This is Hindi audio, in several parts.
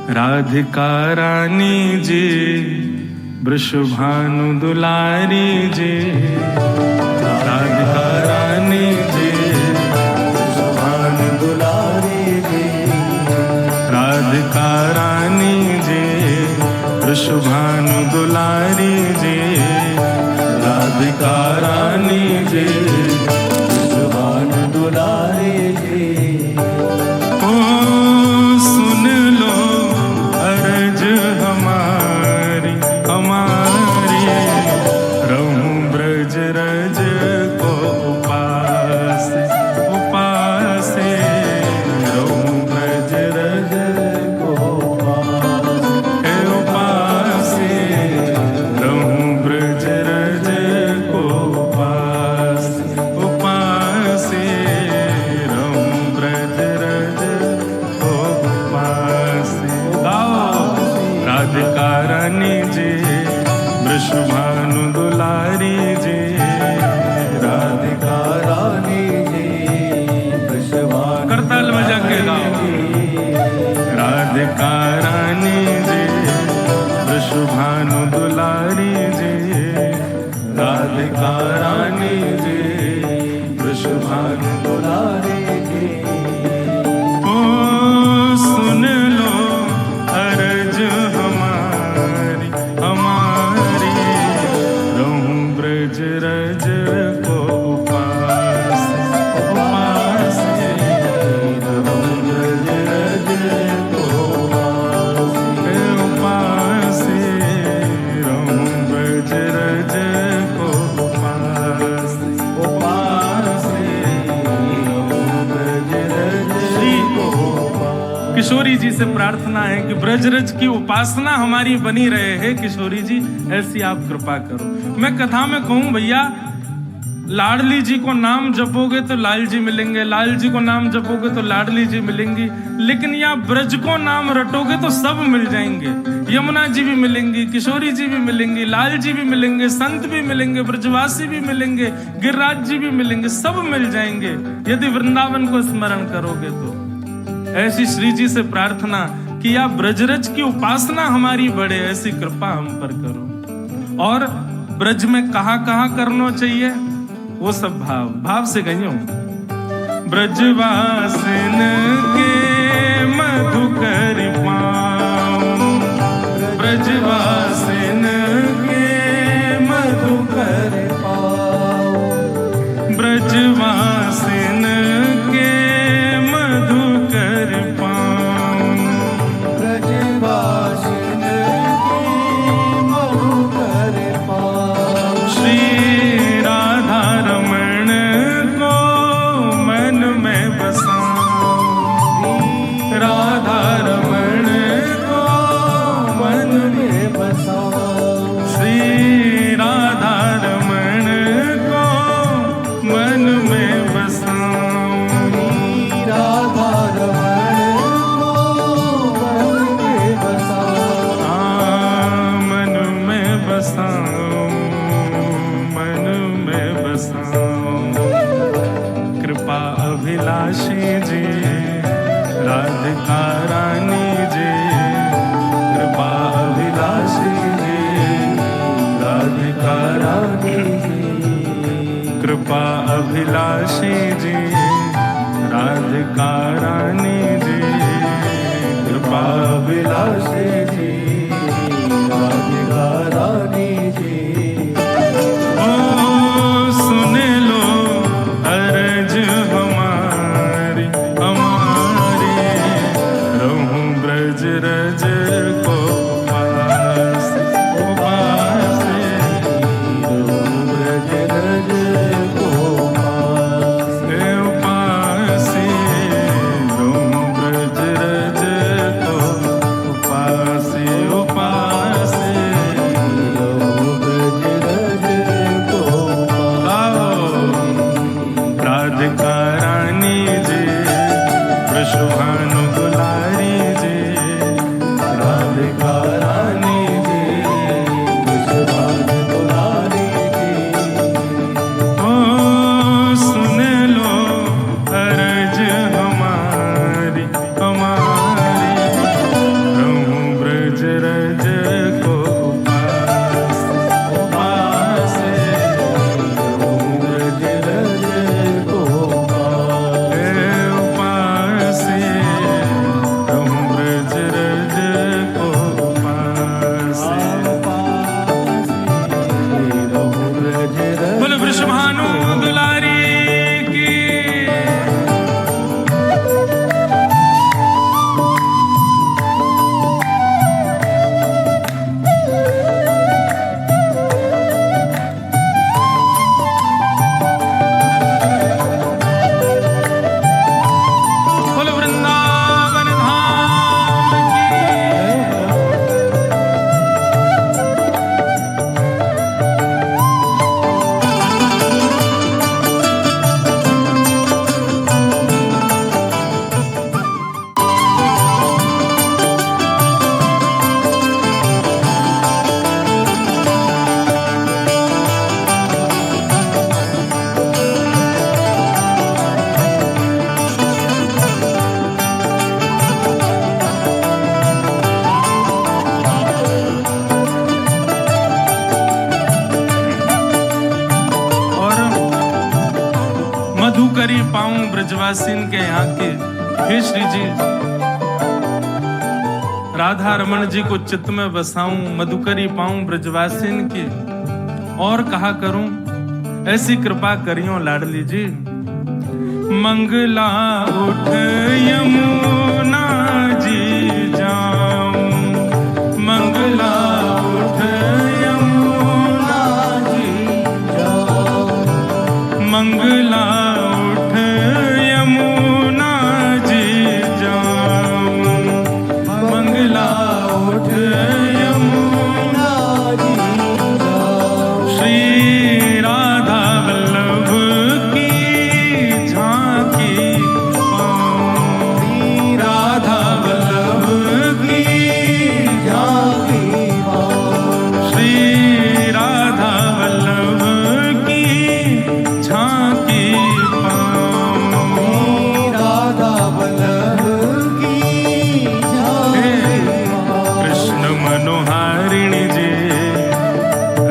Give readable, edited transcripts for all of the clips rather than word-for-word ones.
राधिका रानी जी वृषभानु दुलारी जी, राधिका रानी जी वृषभानु दुलारी जी, राधिका रानी जी वृषभानु दुलारी जी, राधिका रानी जी वृषभानु दुलारी जी। ओ सुन लो अर्ज हमारी हमारी, रहूं ब्रज रज को उपास उपास, रहूं ब्रज रज को उपास, रहूं ब्रज रज को उपास उपास, रहूं ब्रज रज को उपास। गाओ राधिका रानी जी वृषभानु दुलारी जी, राधिका रानी जी वृषभानु करताल बजा के गाओ। राधिका रानी जी वृषभानु दुलारी जी, राधिका रानी जी वृषभानु दुलारी जी। ओ सुन लो अर्ज हमारी हमारी, रहूं ब्रज रज को उपास उपास, रहूं ब्रज रज को उपास, रहूं ब्रज रज को उपास उपास, रहूं ब्रज रज को उपास। किशोरी जी से प्रार्थना है कि ब्रजरज की उपासना हमारी बनी रहे है। किशोरी जी ऐसी आप कृपा करो। मैं कथा में कहूं भैया, लाडली जी को नाम जपोगे तो लाल जी मिलेंगे, लाल जी को नाम जपोगे तो लाडली जी मिलेंगी, लेकिन यहाँ ब्रज को नाम रटोगे तो सब मिल जाएंगे। यमुना जी भी मिलेंगी, किशोरी जी भी मिलेंगी, लाल जी भी मिलेंगे, संत भी मिलेंगे, ब्रजवासी भी मिलेंगे, गिरिराज जी भी मिलेंगे, सब मिल जाएंगे यदि वृंदावन को स्मरण करोगे तो। ऐसी श्री जी से प्रार्थना कि या ब्रजरज की उपासना हमारी बढ़े, ऐसी कृपा हम पर करो। और ब्रज में कहाँ कहाँ करना चाहिए वो सब भाव से गई हूं। ब्रजवासिन के मधुकर पाऊं, ब्रजवासिन के मधुकर पाऊं, ब्रजवासिन के मधुकर पाऊं, ब्रजवासिन के मधुकर पाऊं। श्री राधा रमण को मन में बसाऊं, राधा ब्रजवासीन के यहाँ के, हे श्री जी राधा रमण जी को चित्त में बसाऊं, मधुकरी पाऊं ब्रजवासीन की, और कहा करूं, ऐसी कृपा करियो लाडली जी। मंगला उठ यमुना जी जाऊं, मंगला उठ यमुना जी जाऊं, मंगला उठ यमुना जी जाऊं, मंगला उठ यमुना जी जाऊं। श्री राधा वल्लभ की झांकी पाऊं, श्री राधा वल्लभ की झांकी पाऊं, श्री राधा वल्लभ की झांकी पाऊं, राधा वल्लभ की झांकी पाऊं। कृष्ण मनोहारिणी जी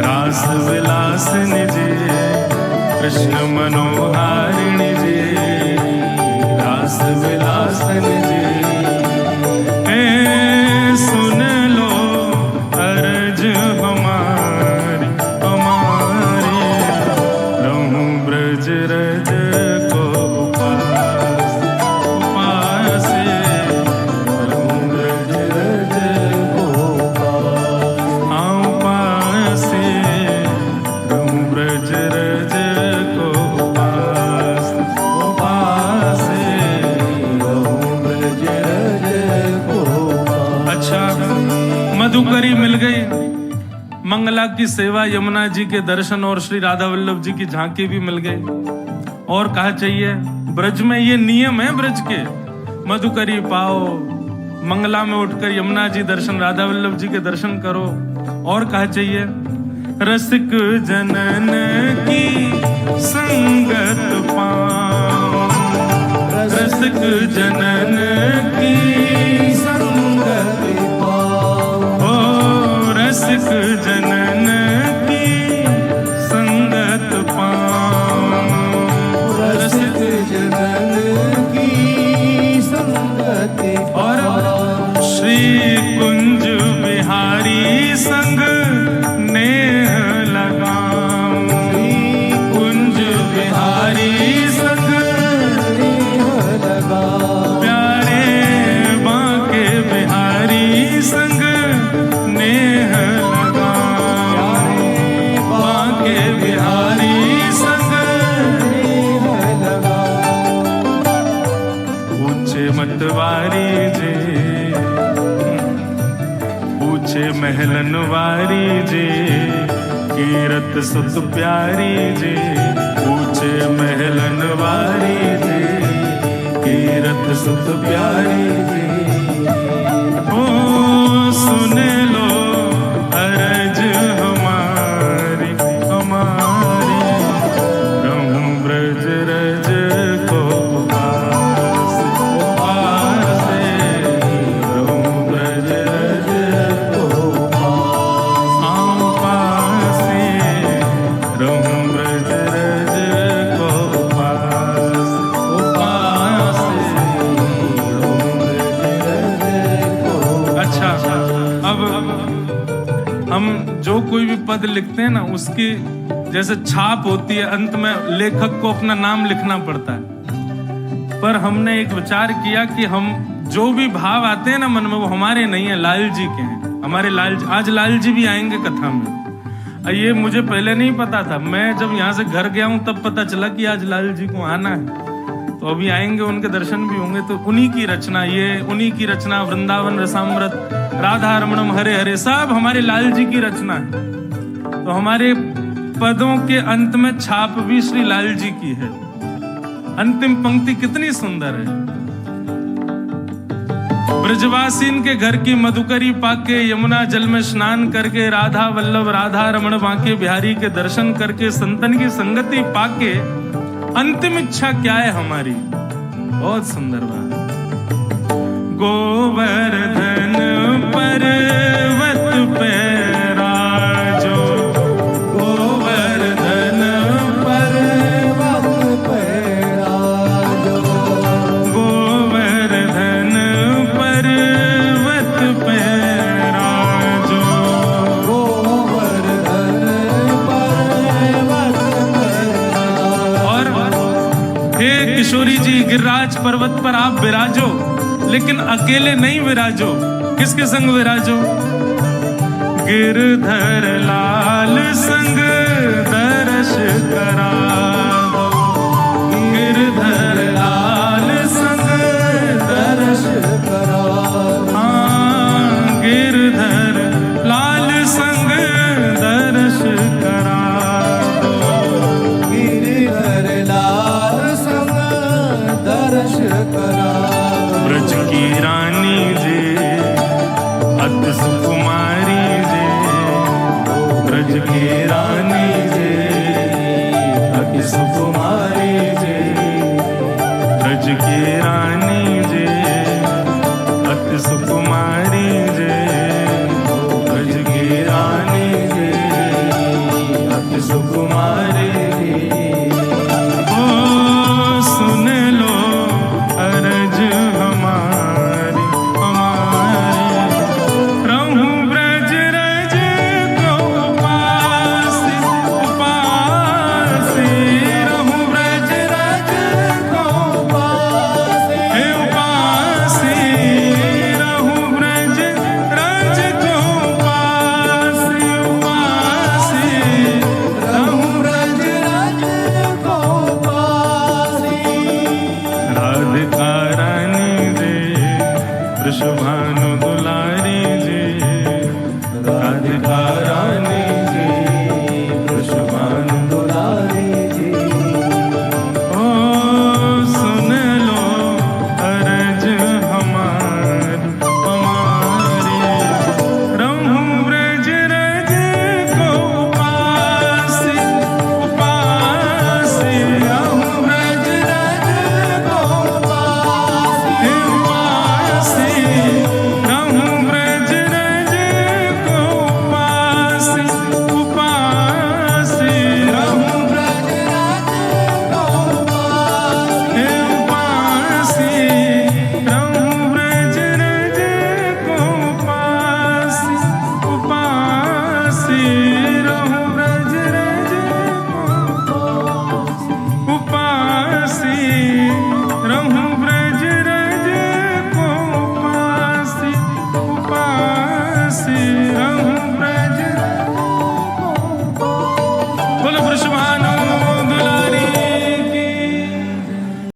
रास विलासिनी जी, कृष्ण मनोहारिणी जी रास विलासिनी जी, सुन लो अर्ज हमारी हमारी, रहूं ब्रज रज को उपास उपास, रहूं ब्रज रज को उपास, हाँ उपास, रहूं ब्रज रज को उपास उपास, रहूं ब्रज रज को उपास। अच्छा, मधुकरी मिल गई, मंगला की सेवा, यमुना जी के दर्शन और श्री राधा वल्लभ जी की झांकी भी मिल गई। और कहा चाहिए, ब्रज में ये नियम है ब्रज के, मधुकरी पाओ, मंगला में उठकर यमुना जी दर्शन, राधा वल्लभ जी के दर्शन करो। और कहा चाहिए, रसिक जनन की संगत पाओ, रसिक जनन की संगत पाओ, रसिक जनन की संगत पाओ, रसिक जनन की संगत पाओ। श्री कुंज बिहारी संग नेह लगाऊं, श्री कुंज बिहारी संग नेह लगाऊं, प्यारे बांके बिहारी संग नेह लगाऊं, बांके बिहारी संग नेह लगाऊं। ऊंचे मतवारी जी, ऊंचे महलन वारी जी, कीरत सुत प्यारी जी, ऊंचे महलन वारी जी, कीरत सुत प्यारी जी, ओ सुन लो अर्ज हमारी हमारी, रहूं ब्रज रज को उपास उपास, रहूं ब्रज रज को उपास, हाँ उपास, रहूं ब्रज रज को उपास उपास, रहूं ब्रज रज को। अच्छा, अब हम जो कोई भी पद लिखते हैं ना, उसकी जैसे छाप होती है, अंत में लेखक को अपना नाम लिखना पड़ता है। पर हमने एक विचार किया कि हम जो भी भाव आते हैं ना मन में, वो हमारे नहीं है, लाल जी के हैं। हमारे लाल जी, आज लाल जी भी आएंगे कथा में। ये मुझे पहले नहीं पता था, मैं जब यहाँ से घर गया हूँ तब पता चला कि आज लाल जी को आना है। तो अभी आएंगे, उनके दर्शन भी होंगे। तो उन्हीं की रचना, ये उन्हीं की रचना, वृंदावन रसामृत, राधा रमणम हरे हरे, सब हमारे लाल जी की रचना है। तो हमारे पदों के अंत में छाप भी श्री लाल जी की है। अंतिम पंक्ति कितनी सुंदर है। ब्रजवासीन के घर की मधुकरी पाके, यमुना जल में स्नान करके, राधा वल्लभ राधा रमण बांके बिहारी के दर्शन करके, संतन की संगति पाके, अंतिम इच्छा क्या है हमारी? बहुत सुंदर बात। गोवर्धन पर्वत पे राजो, गोवर्धन पर्वत पे राजो, गिरिराज पर्वत पर आप विराजो, लेकिन अकेले नहीं विराजो, किसके संग विराजो? गिरधर लाल संग दर्श करा दो, गिरधर लाल संग दर्श करा हाँ, गिरधर लाल संग दर्श करा दो, गिरधर लाल संग दर्श करा दो। ब्रज की रानी जे अति सुकुमारी जे, ब्रज की रानी जे अति सुकुमारी जे, ब्रज की रानी जे अति सुकुमारी जे, ब्रज की रानी जे अति सुकुमारी जे। ओ सुन लो अरज हमारी हमारी, रहूं ब्रज रज को उपासी उपासी, रहूं ब्रज रज को उपासी हे उपासी, रहूं ब्रज रज को उपासी उपासी, रहूं ब्रज रज को उपासी। राधिका रानी जे वृषभानु दुलारी जे, राधिका रानी